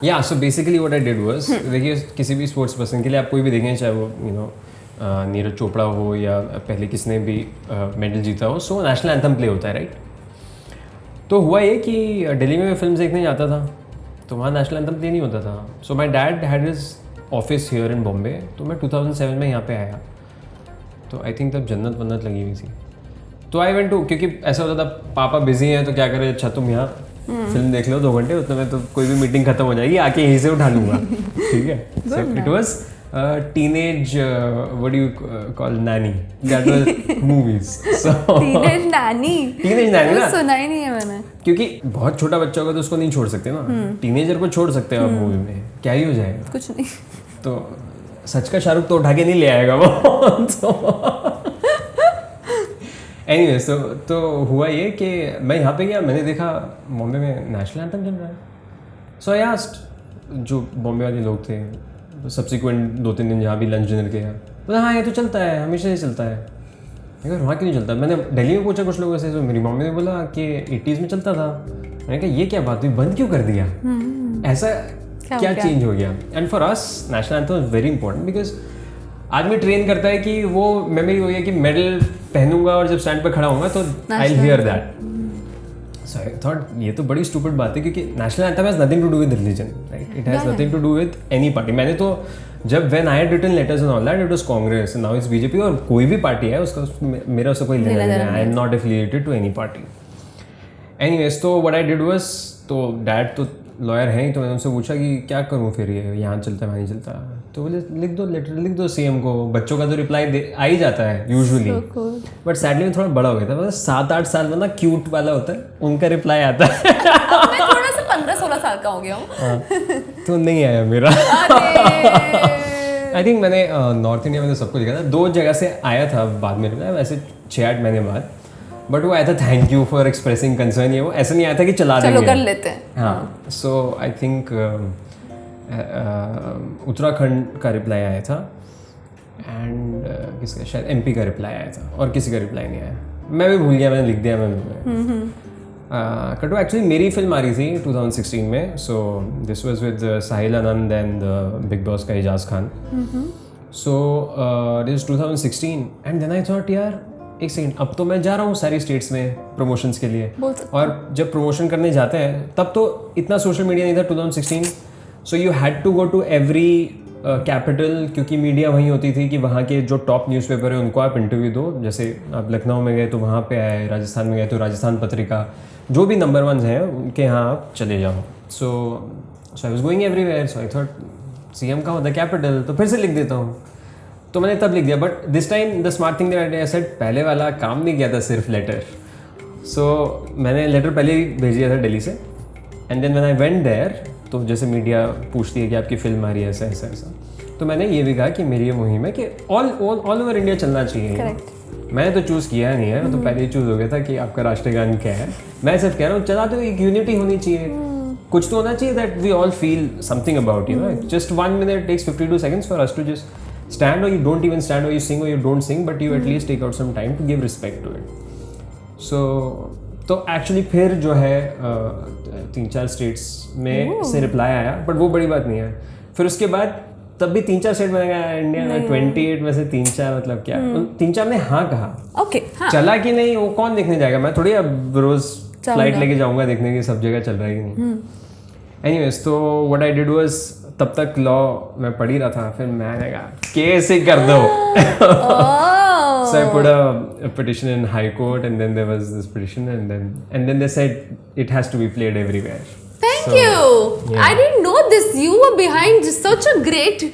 या so basically what I did was, देखिए किसी भी स्पोर्ट्स पर्सन के लिए आप कोई भी देखें, चाहे वो नीरज चोपड़ा हो या पहले किसने भी मेडल जीता हो, सो नेशनल एंथम प्ले होता है, राइट। तो हुआ ये कि दिल्ली में मैं फिल्म देखने जाता था, तो वहाँ नेशनल एंथम प्ले नहीं होता था। So my dad had his office here in Bombay, तो मैं 2007 में यहाँ पे आया, तो आई थिंक तब जन्नत वन्नत लगी हुई थी। तो आई वेंट टू, क्योंकि ऐसा होता था पापा बिजी हैं तो क्या करें, अच्छा तुम यहाँ फिल्म देख लो 2 घंटे, उतने में तो कोई भी मीटिंग खत्म हो जाएगी, आके यहीं से उठा लूँगा। ठीक है, so it was teenage what do you call nanny, that was movies, so teenage nanny ना, सुना ही नहीं है मैंने, क्योंकि बहुत छोटा बच्चा होगा तो उसको नहीं छोड़ सकते ना, टीनेजर को छोड़ सकते हैं आप मूवी में, क्या ही हो जाएगा, कुछ नहीं। तो सच का शाहरुख तो उठा के नहीं ले आएगा वो। एनीवे तो हुआ ये कि मैं यहाँ पे गया, मैंने देखा बॉम्बे में नेशनल एंथम चल रहा है, सो आई आस्क्ड जो बॉम्बे वाले लोग थे, सब्सिक्वेंट 2-3 दिन जहाँ भी लंच डिनर किया, बोला हाँ ये तो चलता है, हमेशा ही चलता है। मैं वहाँ क्यों नहीं चलता, मैंने दिल्ली में पूछा कुछ लोगों से, तो मेरी मम्मी ने बोला कि 80s में चलता था। मैंने कहा ये क्या बात हुई, बंद क्यों कर दिया, ऐसा क्या चेंज हो गया। And for us national anthem is very important, because आदमी ट्रेन करता है कि वो मेमोरी हो गया कि मेडल पहनूंगा और जब स्टैंड पर खड़ा होऊंगा तो I hear that. So I thought ये तो बड़ी स्टूपिड बात है, क्योंकि national anthem has nothing to do with religion, right, it has nothing to do with any party. मैंने तो जब when I had written letters and all that, it was Congress, now it's BJP, और कोई भी party है उसका मेरा उससे कोई लेना देना है, I am not affiliated to any party. Anyways तो व्हाट आई डिड वाज, तो डैड तो लॉयर हैं ही, तो मैंने उनसे पूछा कि क्या करूँ फिर, ये यहाँ चलता है वहाँ नहीं चलता, तो बोले लिख दो लेटर, लिख दो सीएम को, बच्चों का तो रिप्लाई आ ही जाता है यूजुअली, बट सैडली में थोड़ा बड़ा हो गया था, मतलब 7-8 साल में ना क्यूट वाला होता है, उनका रिप्लाई आता है। मैं थोड़ा सा 15-16 साल का हो गया हूँ। तो नहीं आया मेरा। आई थिंक मैंने नॉर्थ इंडिया में तो सबको लिखा था, 2 जगह से आया था बाद में, वैसे 6-8 महीने बाद, बट वो आया था thank you for expressing concern, ये वो ऐसा नहीं आया था कि चला देंगे, चलो कर लेते हैं। हाँ, सो आई थिंक उत्तराखंड का रिप्लाई आया था, एंड किसका, शायद एमपी का रिप्लाई आया था, और किसी का रिप्लाई नहीं आया, मैं भी भूल गया, मैंने लिख दिया मैंने। कटो एक्चुअली मेरी फिल्म आ रही थी 2016 में, so this was with Sahil Anand and Bigg Boss का Ejaz Khan, so this 2016, and then I thought यार एक सेकंड, अब तो मैं जा रहा हूँ सारी स्टेट्स में प्रमोशंस के लिए, और जब प्रमोशन करने जाते हैं तब तो इतना सोशल मीडिया नहीं था 2016, so you had to go to every capital, क्योंकि मीडिया वहीं होती थी कि वहाँ के जो टॉप न्यूज़पेपर है उनको आप इंटरव्यू दो, जैसे आप लखनऊ में गए तो वहाँ पे आए, राजस्थान में गए तो राजस्थान पत्रिका, जो भी नंबर 1 हैं उनके यहाँ आप चले जाओ। So I was going everywhere, so I thought CM का होता है कैपिटल, तो फिर से लिख देता हूँ, तो मैंने तब लिख दिया, but this time the smart thing that I said, पहले वाला काम नहीं किया था सिर्फ लेटर, सो मैंने लेटर पहले ही भेज दिया था दिल्ली से, and then when I went there, तो जैसे मीडिया पूछती है कि आपकी फिल्म आ रही है ऐसा ऐसा ऐसा, तो मैंने ये भी कहा कि मेरी ये मुहिम है कि ऑल ओवर इंडिया चलना चाहिए। मैंने तो चूज़ किया नहीं है, तो पहले ही चूज़ हो गया था कि आपका राष्ट्रगान क्या है, मैं सिर्फ कह रहा हूँ चला दो, एक यूनिटी होनी चाहिए, कुछ तो होना चाहिए that we all feel something about, you know, just 1 minute takes 52 seconds for us to just stand, or you don't even stand, or you sing or you don't sing, but you at least take out some time to give respect to it. So तो actually फिर जो है 3-4 states में से reply आया, but वो बड़ी बात नहीं है। फिर उसके बाद तब भी 3-4 स्टेट में गया, इंडिया में 28 में से 3-4, मतलब क्या 3-4 ने हाँ कहा, ओके, हाँ। चला कि नहीं वो कौन देखने जाएगा, मैं थोड़ी अब रोज फ्लाइट लेके जाऊंगा देखने की सब जगह चल रहा है कि नहीं। एनीवेज तो व्हाट आई डिड वाज, तब तक लॉ मैं पढ़ ही रहा था, फिर मैंने कहा केस ही कर दो। So I put a petition in High Court, and then there was this petition, and then they said it has to be played everywhere. Thank you. Yeah. I didn't know this. You were behind such a great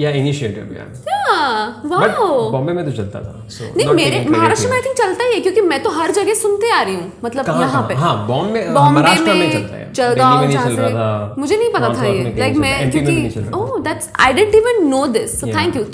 initiative, yeah. Wow. But Bombay में तो चलता था, so नहीं, मेरे महाराष्ट्र में I think चलता ही है, क्योंकि मैं तो हर जगह सुनते आ रही हूँ, मतलब यहाँ पे, हाँ, बॉम्बे महाराष्ट्र में चलता है, जलगांव में चल रहा था, मुझे नहीं पता था ये, लाइक मैं, क्योंकि oh that's, I didn't even know this, so thank you.